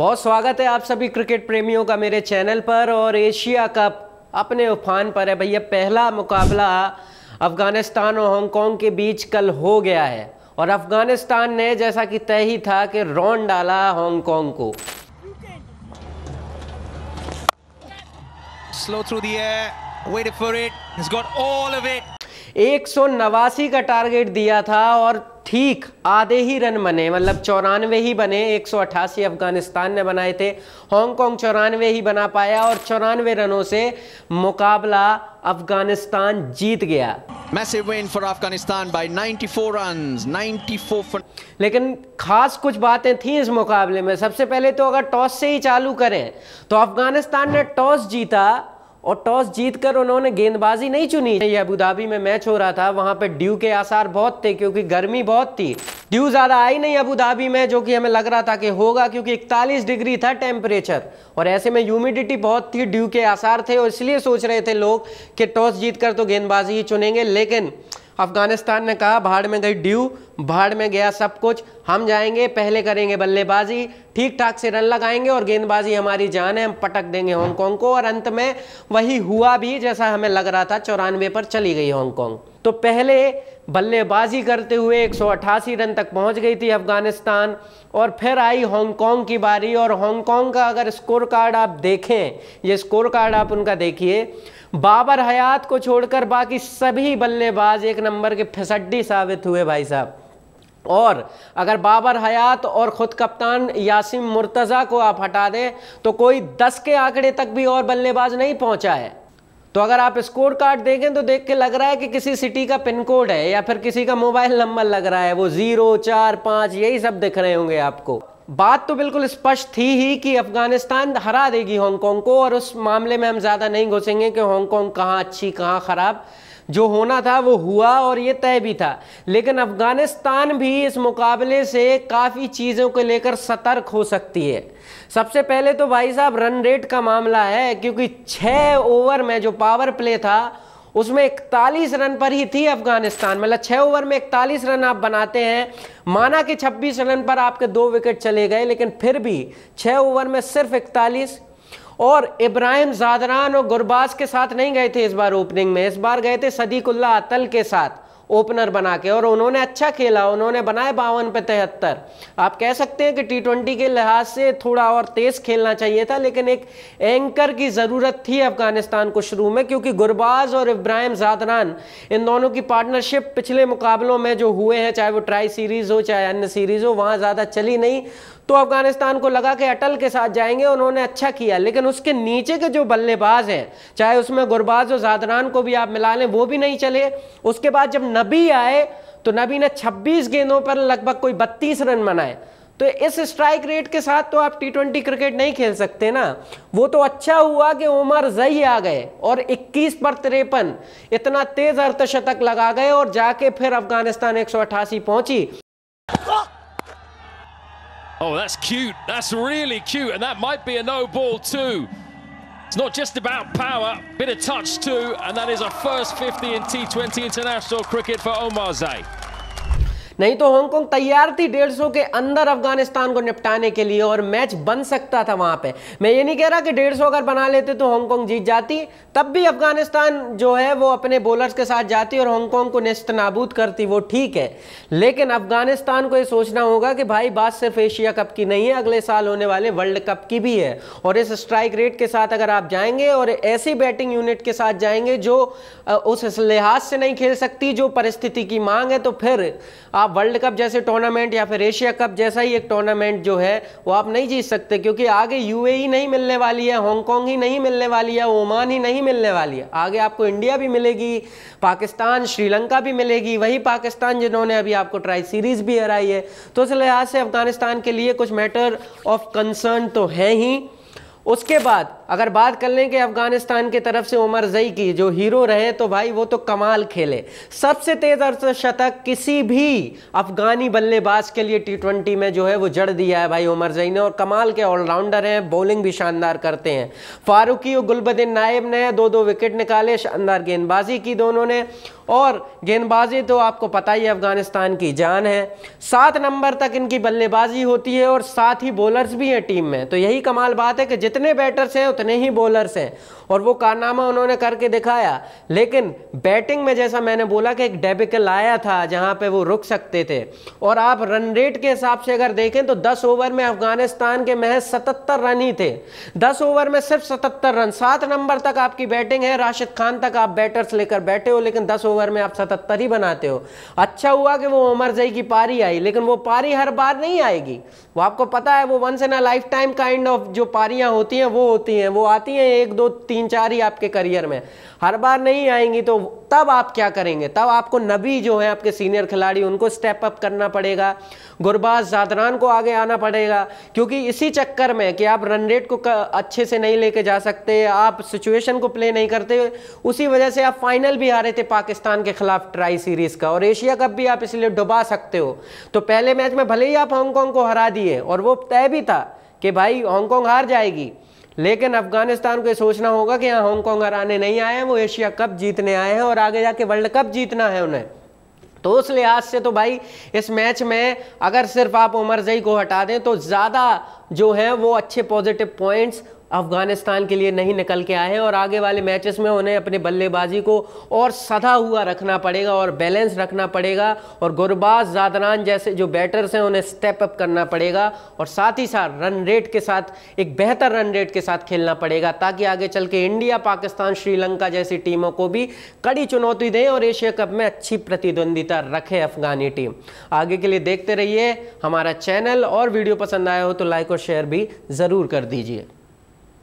बहुत स्वागत है आप सभी क्रिकेट प्रेमियों का मेरे चैनल पर। और एशिया कप अपने उफान पर है भैया। पहला मुकाबला अफगानिस्तान और हांगकांग के बीच कल हो गया है और अफगानिस्तान ने जैसा कि तय ही था कि रौंद डाला हांगकांग को। Slow through the air, waited for it, has got all of it. 189 का टारगेट दिया था और ठीक आधे ही रन बने, मतलब 94 ही बने। 188 अफगानिस्तान ने बनाए थे, हांगकांग 94 ही बना पाया और 94 रनों से मुकाबला अफगानिस्तान जीत गया। Massive win for Afghanistan by 94 runs, 94 for... लेकिन खास कुछ बातें थी इस मुकाबले में। सबसे पहले तो अगर टॉस से ही चालू करें तो अफगानिस्तान ने टॉस जीता और टॉस जीतकर उन्होंने गेंदबाजी नहीं चुनी। ये अबू धाबी में मैच हो रहा था, वहां पे ड्यू के आसार बहुत थे क्योंकि गर्मी बहुत थी। ड्यू ज्यादा आई नहीं अबू धाबी में, जो कि हमें लग रहा था कि होगा क्योंकि 41 डिग्री था टेम्परेचर और ऐसे में ह्यूमिडिटी बहुत थी, ड्यू के आसार थे और इसलिए सोच रहे थे लोग कि टॉस जीतकर तो गेंदबाजी ही चुनेंगे। लेकिन अफगानिस्तान ने कहा भाड़ में गई ड्यू, भाड़ में गया सब कुछ, हम जाएंगे, पहले करेंगे बल्लेबाजी, ठीक ठाक से रन लगाएंगे और गेंदबाजी हमारी जान है, हम पटक देंगे हांगकांग को। और अंत में वही हुआ भी जैसा हमें लग रहा था, 94 पर चली गई हांगकांग। तो पहले बल्लेबाजी करते हुए 188 रन तक पहुंच गई थी अफगानिस्तान और फिर आई हांगकांग की बारी। और हांगकांग का अगर स्कोर कार्ड आप देखें, ये स्कोर कार्ड आप उनका देखिए, बाबर हयात को छोड़कर बाकी सभी बल्लेबाज एक नंबर के फिसड्डी साबित हुए भाई साहब। और अगर बाबर हयात और खुद कप्तान यासिम मुर्तज़ा को आप हटा दें तो कोई 10 के आंकड़े तक भी और बल्लेबाज नहीं पहुंचा है। तो अगर आप स्कोर कार्ड देखें तो देख के लग रहा है कि किसी सिटी का पिन कोड है या फिर किसी का मोबाइल नंबर लग रहा है, वो 0, 4, 5 यही सब दिख रहे होंगे आपको। बात तो बिल्कुल स्पष्ट थी ही कि अफगानिस्तान हरा देगी हांगकांग को और उस मामले में हम ज्यादा नहीं घुसेंगे कि हांगकांग कहाँ अच्छी कहाँ खराब, जो होना था वो हुआ और ये तय भी था। लेकिन अफगानिस्तान भी इस मुकाबले से काफ़ी चीज़ों को लेकर सतर्क हो सकती है। सबसे पहले तो भाई साहब रन रेट का मामला है, क्योंकि 6 ओवर में जो पावर प्ले था उसमें 41 रन पर ही थी अफगानिस्तान। मतलब 6 ओवर में 41 रन आप बनाते हैं, माना कि 26 रन पर आपके 2 विकेट चले गए, लेकिन फिर भी 6 ओवर में सिर्फ 41। और इब्राहिम ज़ादरान और गुरबाज के साथ नहीं गए थे इस बार ओपनिंग में, इस बार गए थे सदीकुल्ला अतल के साथ ओपनर बना के और उन्होंने अच्छा खेला, उन्होंने बनाए 52 पे 73। आप कह सकते हैं कि T20 के लिहाज से थोड़ा और तेज खेलना चाहिए था, लेकिन एक एंकर की ज़रूरत थी अफगानिस्तान को शुरू में, क्योंकि गुरबाज और इब्राहिम ज़ादरान इन दोनों की पार्टनरशिप पिछले मुकाबलों में जो हुए हैं, चाहे वो ट्राई सीरीज़ हो चाहे अन्य सीरीज़ हो, वहाँ ज़्यादा चली नहीं। तो अफगानिस्तान को लगा कि अटल के साथ जाएंगे, उन्होंने अच्छा किया। लेकिन उसके नीचे के जो बल्लेबाज हैं, चाहे उसमें गुरबाज और ज़ादरान को भी आप मिला लें, वो भी नहीं चले। उसके बाद जब नबी आए तो नबी ने 26 गेंदों पर लगभग कोई 32 रन बनाए। तो इस स्ट्राइक रेट के साथ तो आप T20 क्रिकेट नहीं खेल सकते ना। वो तो अच्छा हुआ कि उमर जई आ गए और 21 पर 53 इतना तेज अर्धशतक लगा गए और जाके फिर अफगानिस्तान 188 पहुंची। Oh, that's cute. That's really cute. And that might be a no ball too. It's not just about power, bit of touch too. And that is a first 50 in T20 international cricket for Omar Zai. नहीं तो Hong Kong तैयार थी 150 के अंदर अफगानिस्तान को निपटाने के लिए और मैच बन सकता था वहां पे। मैं ये नहीं कह रहा कि 150 अगर बना लेते तो हांगकांग जीत जाती, तब भी अफगानिस्तान जो है वो अपने बॉलर्स के साथ जाती और हांगकांग को नेस्तनाबूद करती, वो ठीक है। लेकिन अफगानिस्तान को ये सोचना होगा कि भाई बात सिर्फ एशिया कप की नहीं है, अगले साल होने वाले वर्ल्ड कप की भी है। और इस स्ट्राइक रेट के साथ अगर आप जाएंगे और ऐसी बैटिंग यूनिट के साथ जाएंगे जो उस लिहाज से नहीं खेल सकती जो परिस्थिति की मांग है, तो फिर आप वर्ल्ड कप जैसे टूर्नामेंट या फिर एशिया कप जैसा ही एक टूर्नामेंट जो है वो आप नहीं जीत सकते, क्योंकि आगे यूएई नहीं मिलने वाली है, हांगकांग ही नहीं मिलने वाली है, ओमान ही नहीं मिलने वाली है। आगे आपको इंडिया भी मिलेगी, पाकिस्तान, श्रीलंका भी मिलेगी, वही पाकिस्तान जिन्होंने अभी आपको ट्राई सीरीज भी हराई है। तो इस लिहाज से अफगानिस्तान के लिए कुछ मैटर ऑफ कंसर्न तो है ही। उसके बाद अगर बात कर लें कि अफगानिस्तान की तरफ से उमर जई की जो हीरो रहे, तो भाई वो तो कमाल खेले। सबसे तेज अर्धशतक किसी भी अफगानी बल्लेबाज के लिए T20 में जो है वो जड़ दिया है भाई उमर जई ने, और कमाल के ऑलराउंडर हैं, बॉलिंग भी शानदार करते हैं। फारूकी और गुलबदीन नायब ने 2-2 विकेट निकाले, शानदार गेंदबाजी की दोनों ने। और गेंदबाजी तो आपको पता ही अफगानिस्तान की जान है। 7 नंबर तक इनकी बल्लेबाजी होती है और 7 ही बॉलर्स भी हैं टीम में। तो यही कमाल बात है कि जितने बैटर्स हैं उतने ही बॉलर्स हैं और वो कारनामा उन्होंने करके दिखाया। लेकिन बैटिंग में जैसा मैंने बोला कि एक डेबिकल आया था जहां पे वो रुक सकते थे, और आप रन रेट के हिसाब से अगर देखें तो 10 ओवर में अफगानिस्तान के महज 77 रन ही थे। 10 ओवर में सिर्फ 77 रन। 7 नंबर तक आपकी बैटिंग है, राशिद खान तक आप बैटर्स लेकर बैठे हो, लेकिन 10 ओवर में आप 77 ही बनाते हो। अच्छा हुआ कि वो उमरजई की पारी आई, लेकिन वो पारी हर बार नहीं आएगी। वो आपको पता है वो once in a lifetime kind of जो पारियां होती हैं वो होती हैं, वो आती हैं 1 2 3 4 ही आपके करियर में, हर बार नहीं आएंगी। तो तब आप क्या करेंगे? तब आपको नबी जो है आपके सीनियर खिलाड़ी उनको स्टेप अप करना पड़ेगा, गुरबाज ज़ादरान को आगे आना पड़ेगा, क्योंकि इसी चक्कर में कि आप रन रेट को अच्छे से नहीं लेके जा सकते, आप सिचुएशन को प्ले नहीं करते, उसी वजह से आप फाइनल भी हारे थे पाकिस्तान के खिलाफ ट्राई सीरीज का, और एशिया कप भी आप इसलिए डुबा सकते हो। तो पहले मैच में भले ही आप हांगकांग को हरा दिए और वो तय भी था कि भाई हांगकांग हार जाएगी, लेकिन अफगानिस्तान को सोचना होगा कि यहाँ हांगकांग हराने नहीं आए हैं, वो एशिया कप जीतने आए हैं और आगे जाके वर्ल्ड कप जीतना है उन्हें। तो उस लिहाज से तो भाई इस मैच में अगर सिर्फ आप उमरजई को हटा दें तो ज़्यादा जो है वो अच्छे पॉजिटिव पॉइंट्स अफगानिस्तान के लिए नहीं निकल के आए हैं, और आगे वाले मैचेस में उन्हें अपने बल्लेबाजी को और सधा हुआ रखना पड़ेगा और बैलेंस रखना पड़ेगा, और गुरबाज ज़ादरान जैसे जो बैटर्स हैं उन्हें स्टेप अप करना पड़ेगा, और साथ ही साथ रन रेट के साथ एक बेहतर रन रेट के साथ खेलना पड़ेगा, ताकि आगे चल के इंडिया, पाकिस्तान, श्रीलंका जैसी टीमों को भी कड़ी चुनौती दें और एशिया कप में अच्छी प्रतिद्वंदिता रखे अफगानी टीम। आगे के लिए देखते रहिए हमारा चैनल, और वीडियो पसंद आया हो तो लाइक और शेयर भी ज़रूर कर दीजिए।